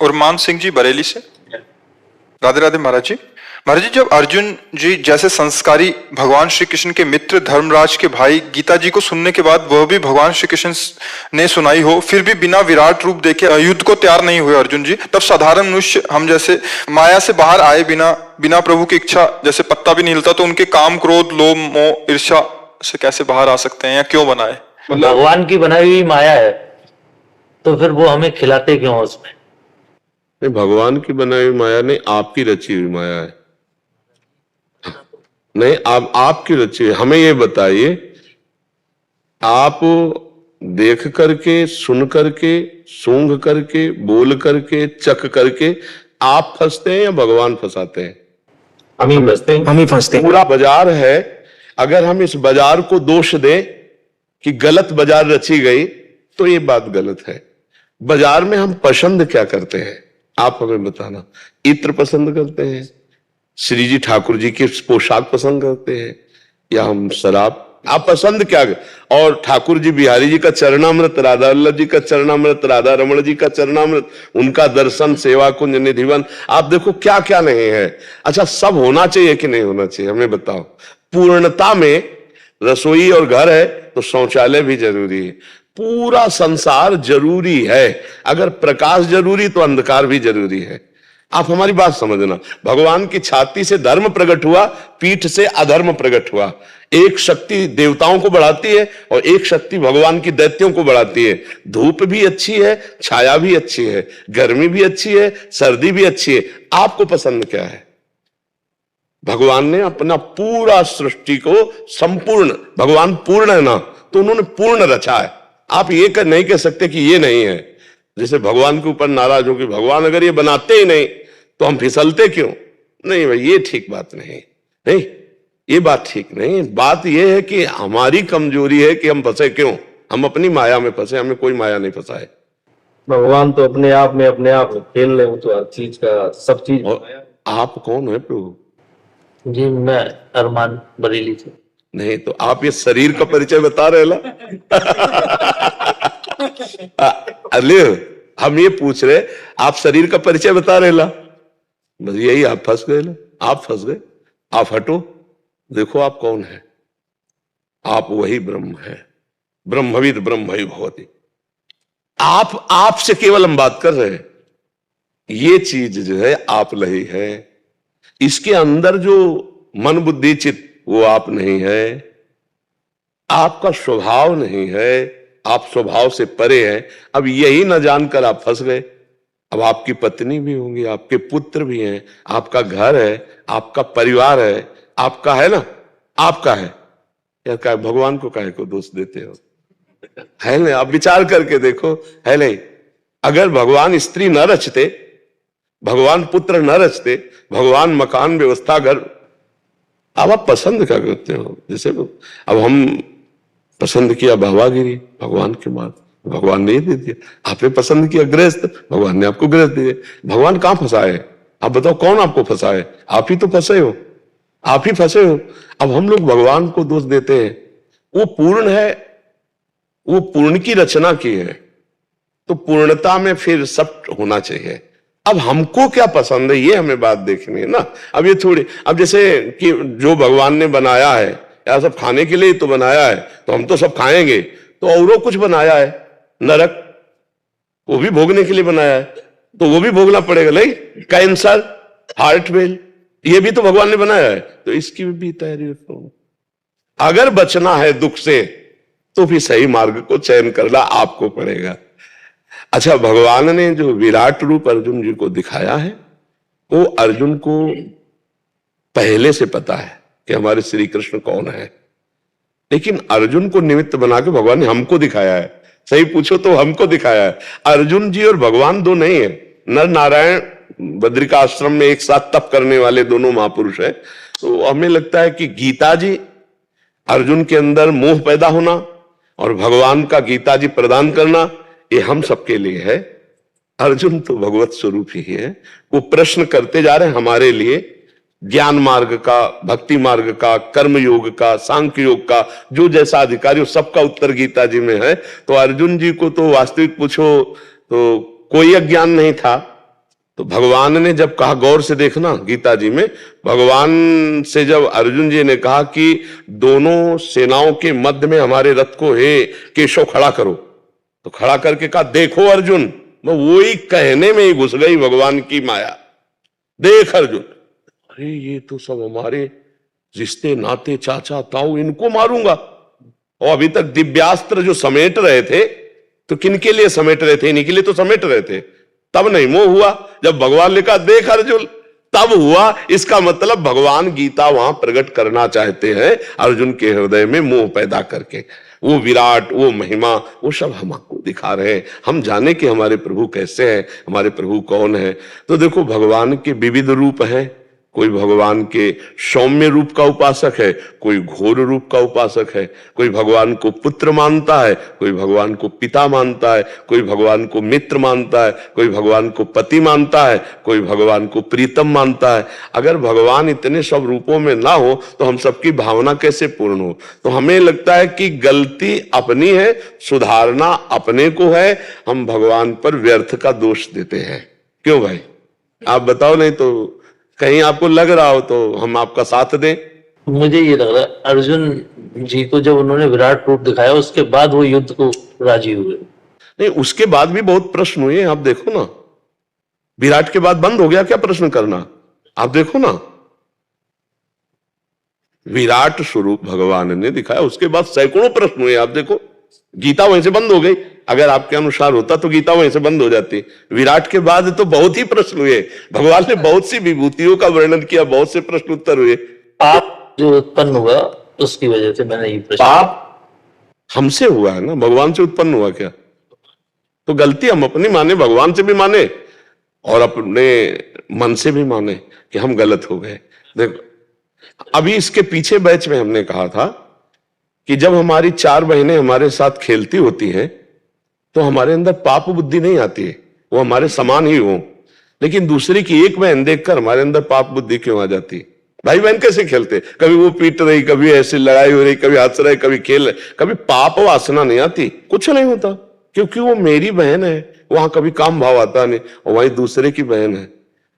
उरमान सिंह जी बरेली से। राधे राधे महाराज जी। महाराज जी, जब अर्जुन जी जैसे संस्कारी भगवान श्री कृष्ण के मित्र धर्मराज के भाई गीता जी को सुनने के बाद वह भी भगवान श्री कृष्ण ने सुनाई हो, फिर भी बिना विराट रूप देखे युद्ध को तैयार नहीं हुए अर्जुन जी, तब साधारण मनुष्य हम जैसे माया से बाहर आए बिना प्रभु की इच्छा जैसे पत्ता भी नहीं हिलता, तो उनके काम क्रोध लोभ मोह ईर्ष्या से कैसे बाहर आ सकते हैं या क्यों बनाए? भगवान की बनाई हुई माया है, तो फिर वो हमें खिलाते क्यों उसमें? नहीं, भगवान की बनाई हुई माया नहीं, आपकी रची हुई माया है। नहीं, आपकी रची हुई। हमें ये बताइए, आप देख करके, सुन करके, सूंघ करके, बोल करके, चख करके आप फंसते हैं या भगवान फंसाते हैं? हम ही फंसते हैं। हम ही फंसते हैं। पूरा बाजार है, अगर हम इस बाजार को दोष दें कि गलत बाजार रची गई, तो ये बात गलत है। बाजार में हम पसंद क्या करते हैं, आप हमें बताना। इत्र पसंद करते हैं, श्री जी ठाकुर जी की पोशाक पसंद करते हैं, या हम शराब? आप पसंद क्या? और ठाकुर जी बिहारी जी का चरणामृत, राधा वल्लभ जी का चरणामृत, राधा रमण जी का चरणामृत, उनका दर्शन, सेवा कुंज, निधिवन, आप देखो क्या क्या नहीं है। अच्छा, सब होना चाहिए कि नहीं होना चाहिए, हमें बताओ। पूर्णता में रसोई और घर है तो शौचालय भी जरूरी है। पूरा संसार जरूरी है। अगर प्रकाश जरूरी तो अंधकार भी जरूरी है। आप हमारी बात समझना। भगवान की छाती से धर्म प्रकट हुआ, पीठ से अधर्म प्रकट हुआ। एक शक्ति देवताओं को बढ़ाती है और एक शक्ति भगवान की दैत्यों को बढ़ाती है। धूप भी अच्छी है, छाया भी अच्छी है, गर्मी भी अच्छी है, सर्दी भी अच्छी है। आपको पसंद क्या है? भगवान ने अपना पूरा सृष्टि को संपूर्ण, भगवान पूर्ण है ना, तो उन्होंने पूर्ण रचा है। आप ये नहीं कह सकते कि ये नहीं है। जैसे भगवान के ऊपर नाराज हो कि भगवान अगर ये बनाते ही नहीं तो हम फिसलते क्यों? नहीं भाई, ये ठीक बात नहीं। नहीं, ये बात ठीक नहीं। बात ये है कि हमारी कमजोरी है कि हम फंसे क्यों। हम अपनी माया में फंसे, हमें कोई माया नहीं फंसाए। भगवान तो अपने आप में खेल रहे हो, तो हर चीज का सब चीज। आप कौन है प्रभु? जी, मैं अरमान बरेली से। नहीं तो आप ये शरीर का परिचय बता रहे ला। अरे हम ये पूछ रहे, आप शरीर का परिचय बता रहे ला, बस यही आप फंस गए ला। आप फंस गए। आप हटो, देखो आप कौन है। आप वही ब्रह्म है। ब्रह्मविद ब्रह्मैव भवति। आपसे केवल हम बात कर रहे हैं। ये चीज जो है आप नहीं है। इसके अंदर जो मन बुद्धि चित्त, वो आप नहीं है। आपका स्वभाव नहीं है। आप स्वभाव से परे हैं। अब यही न जानकर आप फंस गए। अब आपकी पत्नी भी होंगी, आपके पुत्र भी हैं, आपका घर है, आपका परिवार है, आपका है ना, आपका है। या क्या भगवान को काहे को दोष देते हो? है नहीं? आप विचार करके देखो, है नहीं? अगर भगवान स्त्री न रचते, भगवान पुत्र न रचते, भगवान मकान व्यवस्था घर, अब आप पसंद क्या करते हो? जैसे अब हम पसंद किया भावागिरी, भगवान के बाद भगवान ने दे दिया। आपने पसंद किया गृहस्थ, भगवान ने आपको गृहस्थ दे दिया। भगवान कहां फंसाए? आप बताओ कौन आपको फंसाए? आप ही तो फंसे हो। आप ही फंसे हो। अब हम लोग भगवान को दोष देते हैं। वो पूर्ण है, वो पूर्ण की रचना की है, तो पूर्णता में फिर सब होना चाहिए। अब हमको क्या पसंद है, ये हमें बात देखनी है ना। अब ये थोड़ी, अब जैसे कि जो भगवान ने बनाया है, या सब खाने के लिए तो बनाया है, तो हम तो सब खाएंगे, तो औरों कुछ बनाया है, नरक, वो भी भोगने के लिए बनाया है, तो वो भी भोगना पड़ेगा। नहीं, कैंसर, हार्ट फेल, ये भी तो भगवान ने बनाया है, तो इसकी भी तैयारी रखो। अगर बचना है दुख से, तो भी सही मार्ग को चयन करना आपको पड़ेगा। अच्छा, भगवान ने जो विराट रूप अर्जुन जी को दिखाया है, वो अर्जुन को पहले से पता है कि हमारे श्री कृष्ण कौन है, लेकिन अर्जुन को निमित्त बना के भगवान ने हमको दिखाया है। सही पूछो तो हमको दिखाया है। अर्जुन जी और भगवान दो नहीं है। नर नारायण बद्रिका आश्रम में एक साथ तप करने वाले दोनों महापुरुष है। तो हमें लगता है कि गीता जी, अर्जुन के अंदर मोह पैदा होना और भगवान का गीता जी प्रदान करना, ये हम सबके लिए है। अर्जुन तो भगवत स्वरूप ही है। वो प्रश्न करते जा रहे हैं हमारे लिए, ज्ञान मार्ग का, भक्ति मार्ग का, कर्म योग का, सांख्य योग का, जो जैसा अधिकारी, सबका उत्तर गीता जी में है। तो अर्जुन जी को तो वास्तविक पूछो तो कोई अज्ञान नहीं था, तो भगवान ने जब कहा, गौर से देखना गीता जी में, भगवान से जब अर्जुन जी ने कहा कि दोनों सेनाओं के मध्य में हमारे रथ को हे केशव खड़ा करो, तो खड़ा करके कहा देखो अर्जुन, वो ही कहने में ही घुस गई भगवान की माया। देख अर्जुन, अरे ये तो सब हमारे रिश्ते नाते चाचा ताऊ, इनको मारूंगा। और अभी तक दिव्यास्त्र जो समेट रहे थे, तो किनके लिए समेट रहे थे? इन्हीं के लिए तो समेट रहे थे। तब नहीं मोह हुआ, जब भगवान ने कहा देख अर्जुन, तब हुआ। इसका मतलब भगवान गीता वहां प्रकट करना चाहते हैं अर्जुन के हृदय में मोह पैदा करके। वो विराट, वो महिमा, वो सब हमको दिखा रहे हैं। हम जाने कि हमारे प्रभु कैसे हैं, हमारे प्रभु कौन है। तो देखो भगवान के विविध रूप हैं। कोई भगवान के सौम्य रूप का उपासक है, कोई घोर रूप का उपासक है, कोई भगवान को पुत्र मानता है, कोई भगवान को पिता मानता है, कोई भगवान को मित्र मानता है, कोई भगवान को पति मानता है, कोई भगवान को प्रीतम मानता है। अगर भगवान इतने सब रूपों में ना हो तो हम सबकी भावना कैसे पूर्ण हो? तो हमें लगता है कि गलती अपनी है, सुधारना अपने को है। हम भगवान पर व्यर्थ का दोष देते हैं। क्यों भाई, आप बताओ, नहीं तो कहीं आपको लग रहा हो तो हम आपका साथ दें। मुझे ये लग रहा है अर्जुन जी को जब उन्होंने विराट रूप दिखाया उसके बाद वो युद्ध को राजी हुए। नहीं, उसके बाद भी बहुत प्रश्न हुए। आप देखो ना, विराट के बाद बंद हो गया क्या प्रश्न करना? आप देखो ना, विराट स्वरूप भगवान ने दिखाया, उसके बाद सैकड़ों प्रश्न हुए। आप देखो, गीता वहीं से बंद हो गई। अगर आपके अनुसार होता तो गीता वहीं से बंद हो जाती। विराट के बाद तो बहुत ही प्रश्न हुए। भगवान ने बहुत सी विभूतियों का वर्णन किया, बहुत से प्रश्न उत्तर हुए। पाप जो उत्पन्न हुआ उसकी वजह से मैंने ये प्रश्न। पाप हमसे हुआ है ना, भगवान से उत्पन्न हुआ क्या? तो गलती हम अपनी माने, भगवान से भी माने और अपने मन से भी माने कि हम गलत हो गए। देखो, अभी इसके पीछे बैच में हमने कहा था कि जब हमारी 4 बहनें हमारे साथ खेलती होती हैं तो हमारे अंदर पाप बुद्धि नहीं आती है, वो हमारे समान ही हो। लेकिन दूसरी की एक बहन देखकर हमारे अंदर पाप बुद्धि क्यों आ जाती? भाई बहन कैसे खेलते, कभी वो पीट रही, कभी ऐसे लड़ाई हो रही, कभी हंस रहे, कभी खेल रहे, कभी पाप वासना नहीं आती, कुछ नहीं होता, क्योंकि वो मेरी बहन है। वहां कभी काम भाव आता नहीं, और वही दूसरे की बहन है।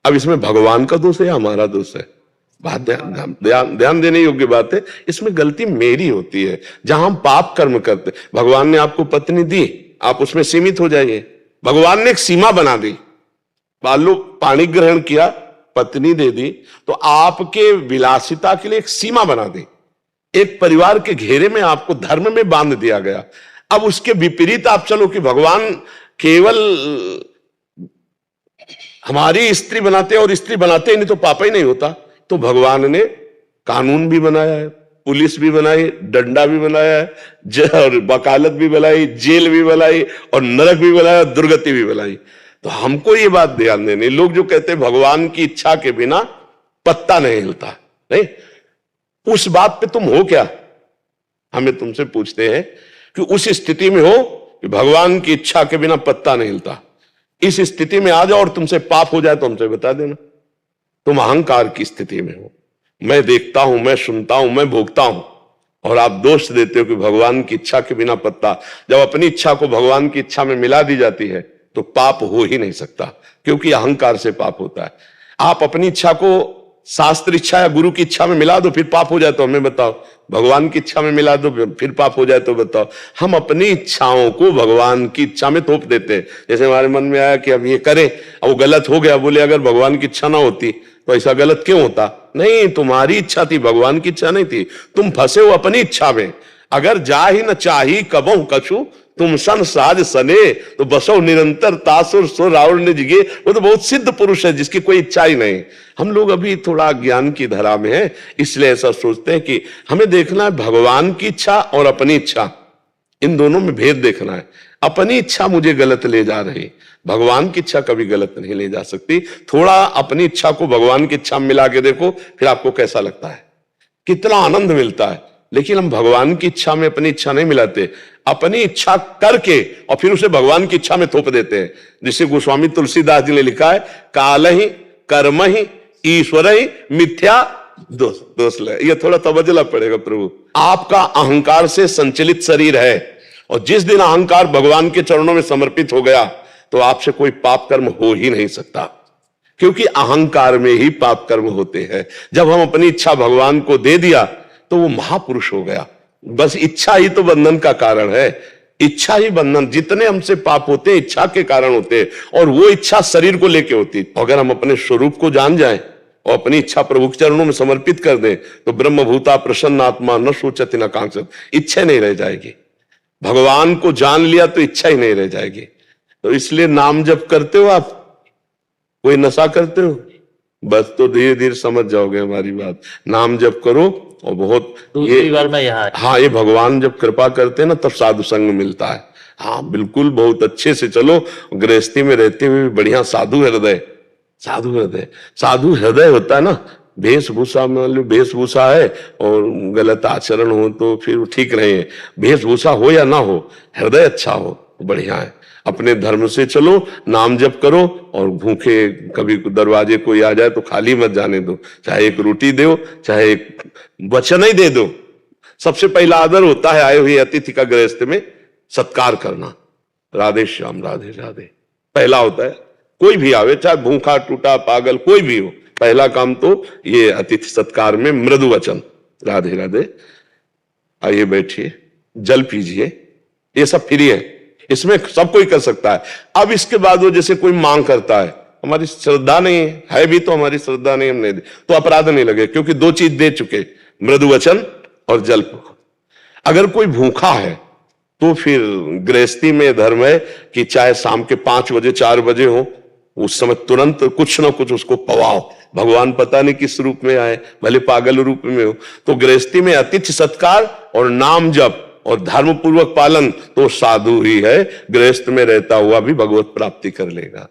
अब इसमें भगवान का दोष है या हमारा दोष है? बात ध्यान देने योग्य बात है। इसमें गलती मेरी होती है जहां हम पाप कर्म करते। भगवान ने आपको पत्नी दी, आप उसमें सीमित हो जाइए। भगवान ने एक सीमा बना दी। मान लो पानी ग्रहण किया, पत्नी दे दी, तो आपके विलासिता के लिए एक सीमा बना दी। एक परिवार के घेरे में आपको धर्म में बांध दिया गया। अब उसके विपरीत आप चलो कि भगवान केवल हमारी स्त्री बनाते और स्त्री बनाते ही नहीं तो पाप ही नहीं होता। तो भगवान ने कानून भी बनाया है, पुलिस भी बनाई, डंडा भी बनाया है, और वकालत भी बनाई, जेल भी बनाई, और नरक भी बनाया, दुर्गति भी बनाई। तो हमको ये बात ध्यान देनी, लोग जो कहते हैं भगवान की इच्छा के बिना पत्ता नहीं हिलता, नहीं, उस बात पे तुम हो क्या? हमें तुमसे पूछते हैं कि उस स्थिति में हो कि भगवान की इच्छा के बिना पत्ता नहीं हिलता। इस स्थिति में आ जाओ और तुमसे पाप हो जाए तो हमसे बता देना। तुम अहंकार की स्थिति में हो, मैं देखता हूं, मैं सुनता हूं, मैं भोगता हूं, और आप दोष देते हो कि भगवान की इच्छा के बिना पत्ता। जब अपनी इच्छा को भगवान की इच्छा में मिला दी जाती है तो पाप हो ही नहीं सकता, क्योंकि अहंकार से पाप होता है। आप अपनी इच्छा को शास्त्र इच्छा या गुरु की इच्छा में मिला दो, फिर पाप हो जाए तो हमें बताओ। भगवान की इच्छा में मिला दो, फिर पाप हो जाए तो बताओ। हम अपनी इच्छाओं को भगवान की इच्छा में थोप देते हैं। जैसे हमारे मन में आया कि अब ये करें, अब वो गलत हो गया, बोले अगर भगवान की इच्छा ना होती तो ऐसा गलत क्यों होता? नहीं, तुम्हारी इच्छा थी, भगवान की इच्छा नहीं थी। तुम फंसे हो अपनी इच्छा में। अगर जा ही न चाही कबहु कछु, तुम सन साज सने, तो बसो निरंतर तासुर सो रावण ने जिगे। वो तो बहुत सिद्ध पुरुष है जिसकी कोई इच्छा ही नहीं। हम लोग अभी थोड़ा ज्ञान की धारा में हैं, इसलिए ऐसा सोचते हैं कि हमें देखना है भगवान की इच्छा और अपनी इच्छा, इन दोनों में भेद देखना है। अपनी इच्छा मुझे गलत ले जा रही, भगवान की इच्छा कभी गलत नहीं ले जा सकती। थोड़ा अपनी इच्छा को भगवान की इच्छा में मिला के देखो, फिर आपको कैसा लगता है, कितना आनंद मिलता है। लेकिन हम भगवान की इच्छा में अपनी इच्छा नहीं मिलाते, अपनी इच्छा करके और फिर उसे भगवान की इच्छा में थोप देते हैं। जिसे गोस्वामी तुलसीदास जी ने लिखा है, काल ही कर्म ही ईश्वर ही मिथ्या दोष ले। ये थोड़ा तवज्जो पड़ेगा प्रभु। आपका अहंकार से संचलित शरीर है, और जिस दिन अहंकार भगवान के चरणों में समर्पित हो गया तो आपसे कोई पाप कर्म हो ही नहीं सकता। क्योंकि अहंकार में ही पाप कर्म होते हैं। जब हम अपनी इच्छा भगवान को दे दिया तो वो महापुरुष हो गया। बस इच्छा ही तो बंधन का कारण है। इच्छा ही बंधन, जितने हमसे पाप होते हैं इच्छा के कारण होते हैं, और वो इच्छा शरीर को लेके होती है। अगर हम अपने स्वरूप को जान जाएं और अपनी इच्छा प्रभु के चरणों में समर्पित कर दें तो ब्रह्म भूता प्रसन्न आत्मा न सोचति न कांक्षत, इच्छा नहीं रह जाएगी। भगवान को जान लिया तो इच्छा ही नहीं रह जाएगी। तो इसलिए नाम जप करते हो आप, कोई नशा करते हो, बस तो धीरे धीरे समझ जाओगे हमारी बात। नाम जप करो और बहुत दूसरी बार मैं यहाँ आया। हाँ, ये भगवान जब कृपा करते हैं ना तब साधु संग मिलता है। हाँ बिल्कुल, बहुत अच्छे से चलो। गृहस्थी में रहते हुए भी बढ़िया साधु हृदय, साधु हृदय, साधु हृदय होता है ना। वेशभूषा में वेशभूषा है और गलत आचरण हो तो फिर ठीक नहीं है। वेशभूषा हो या ना हो, हृदय अच्छा हो, बढ़िया है। अपने धर्म से चलो, नाम जप करो, और भूखे कभी दरवाजे कोई आ जाए तो खाली मत जाने दो। चाहे एक रोटी दो, चाहे एक वचन ही दे दो। सबसे पहला आदर होता है आए हुए अतिथि का गृहस्थ में सत्कार करना। राधे श्याम, राधे राधे पहला होता है। कोई भी आवे, चाहे भूखा टूटा पागल कोई भी हो, पहला काम तो ये अतिथि सत्कार में मृदु वचन, राधे राधे, आइए बैठिए, जल पीजिए, ये सब फ्री है, इसमें सब कोई कर सकता है। अब इसके बाद वो जैसे कोई मांग करता है, हमारी श्रद्धा नहीं है भी तो हमारी श्रद्धा नहीं, हम नहीं दे तो अपराध नहीं लगे, क्योंकि दो चीज दे चुके, मृदु वचन और जल। अगर कोई भूखा है तो फिर गृहस्थी में धर्म है कि चाहे शाम के 5 बजे 4 बजे हो, उस समय तुरंत कुछ ना कुछ उसको पवाओ। भगवान पता नहीं किस रूप में आए, भले पागल रूप में हो। तो गृहस्थी में अतिथि सत्कार और नाम जप और धर्म पूर्वक पालन तो साधु ही है। गृहस्थ में रहता हुआ भी भगवत प्राप्ति कर लेगा।